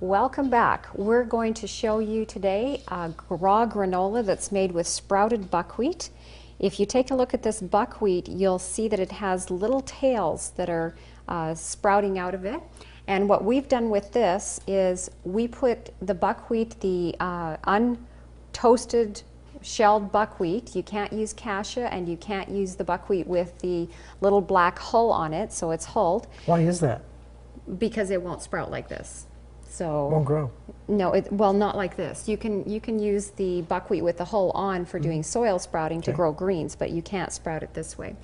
Welcome back. We're going to show you today a raw granola that's made with sprouted buckwheat. If you take a look at this buckwheat, you'll see that it has little tails that are sprouting out of it. And what we've done with this is we put the buckwheat, the untoasted shelled buckwheat. You can't use cassia, and you can't use the buckwheat with the little black hull on it, so it's hulled. Why is that? Because it won't sprout like this. So won't grow. No, well, not like this. You can use the buckwheat with the hull on for doing soil sprouting to grow greens, but you can't sprout it this way.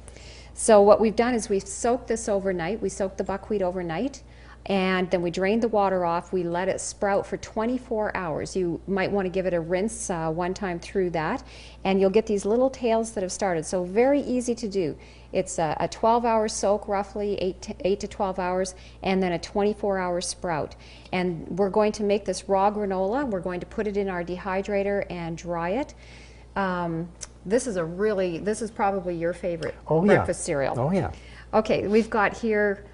So what we've done is we've soaked this overnight. We soaked the buckwheat overnight, and then we drained the water off. We let it sprout for 24 hours. You might want to give it a rinse one time through that, and you'll get these little tails that have started. So very easy to do. It's a 12-hour soak, roughly 8 to 12 hours, and then a 24-hour sprout. And we're going to make this raw granola. We're going to put it in our dehydrator and dry it. This is probably your favorite breakfast cereal. Oh yeah. Okay, we've got here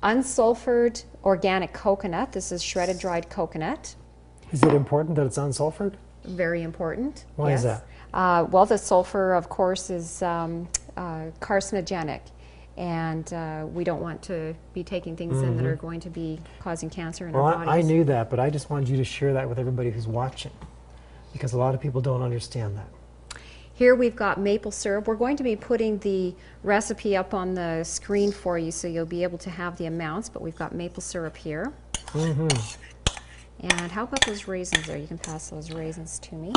unsulfured organic coconut. This is shredded dried coconut. Is it important that it's unsulfured? Very important. Why is that? Well, the sulfur, of course, is carcinogenic, and we don't want to be taking things in that are going to be causing cancer in our bodies. I knew that, but I just wanted you to share that with everybody who's watching, because a lot of people don't understand that. Here we've got maple syrup. We're going to be putting the recipe up on the screen for you so you'll be able to have the amounts, but we've got maple syrup here. And how about those raisins there? You can pass those raisins to me.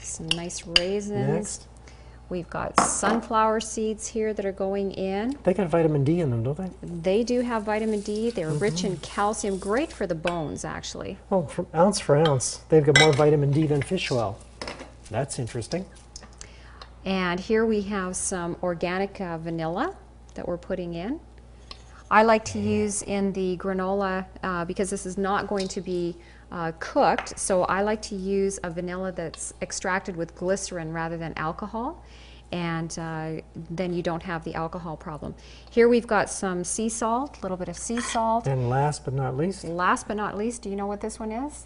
Some nice raisins. Next. We've got sunflower seeds here that are going in. They got vitamin D in them, don't they? They do have vitamin D. They're rich in calcium, great for the bones, actually. Oh, for ounce, they've got more vitamin D than fish oil. That's interesting. And here we have some organic vanilla that we're putting in. I like to use in the granola, because this is not going to be cooked, so I like to use a vanilla that's extracted with glycerin rather than alcohol, and then you don't have the alcohol problem. Here we've got some sea salt, a little bit of sea salt. And last but not least? Last but not least, do you know what this one is?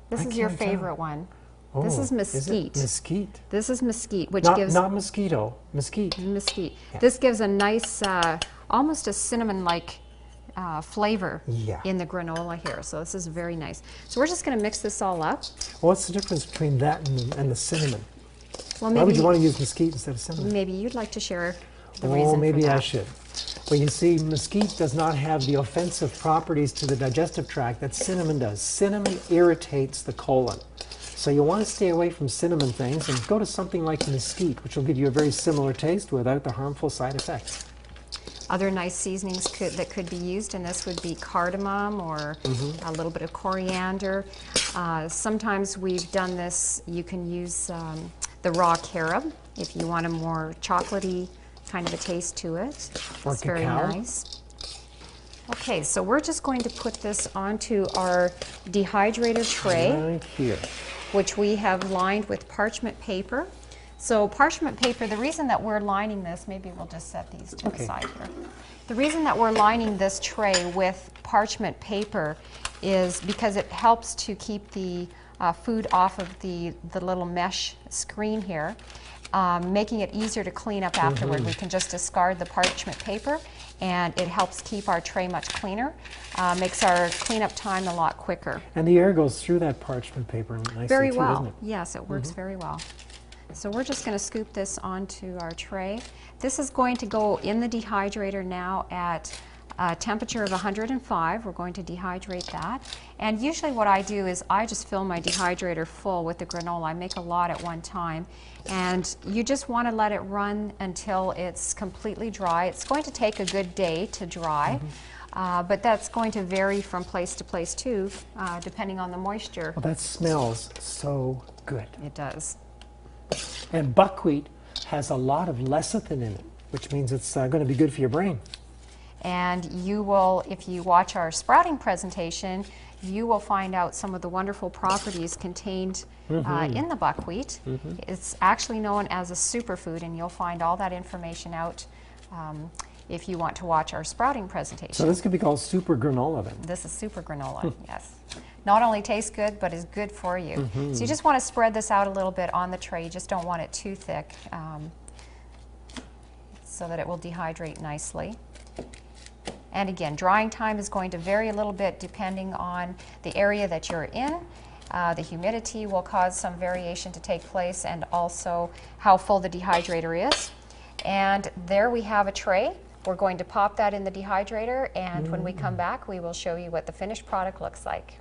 This is your favorite one. Oh, this is mesquite. Is it mesquite? This is mesquite, which gives... Not mosquito, mesquite. Mesquite. Yeah. This gives a nice, almost a cinnamon-like flavor in the granola here. So this is very nice. So we're just going to mix this all up. Well, what's the difference between that and the cinnamon? Well, why would you want to use mesquite instead of cinnamon? Maybe you'd like to share the reason for that. Maybe I should. Well, you see, mesquite does not have the offensive properties to the digestive tract that cinnamon does. Cinnamon irritates the colon. So you want to stay away from cinnamon things and go to something like mesquite, which will give you a very similar taste without the harmful side effects. Other nice seasonings that could be used in this would be cardamom or a little bit of coriander. Sometimes we've done this, you can use the raw carob if you want a more chocolatey kind of a taste to it. It's very nice. Okay, so we're just going to put this onto our dehydrator tray, right here, which we have lined with parchment paper. So parchment paper, the reason that we're lining this, maybe we'll just set these to the side here. The reason that we're lining this tray with parchment paper is because it helps to keep the food off of the little mesh screen here, making it easier to clean up afterward. We can just discard the parchment paper, and it helps keep our tray much cleaner, makes our cleanup time a lot quicker. And the air goes through that parchment paper nicely very too, well. doesn't it? Yes, it works very well. So we're just going to scoop this onto our tray. This is going to go in the dehydrator now at a temperature of 105. We're going to dehydrate that. And usually what I do is I just fill my dehydrator full with the granola. I make a lot at one time. And you just want to let it run until it's completely dry. It's going to take a good day to dry. But that's going to vary from place to place too, depending on the moisture. Well, that smells so good. It does. And buckwheat has a lot of lecithin in it, which means it's going to be good for your brain. And you will, if you watch our sprouting presentation, you will find out some of the wonderful properties contained in the buckwheat. It's actually known as a superfood, and you'll find all that information out if you want to watch our sprouting presentation. So this could be called super granola then. This is super granola, yes. Not only tastes good, but is good for you. So you just want to spread this out a little bit on the tray. You just don't want it too thick so that it will dehydrate nicely. And again, drying time is going to vary a little bit depending on the area that you're in. The humidity will cause some variation to take place, and also how full the dehydrator is. And there we have a tray. We're going to pop that in the dehydrator, and when we come back, we will show you what the finished product looks like.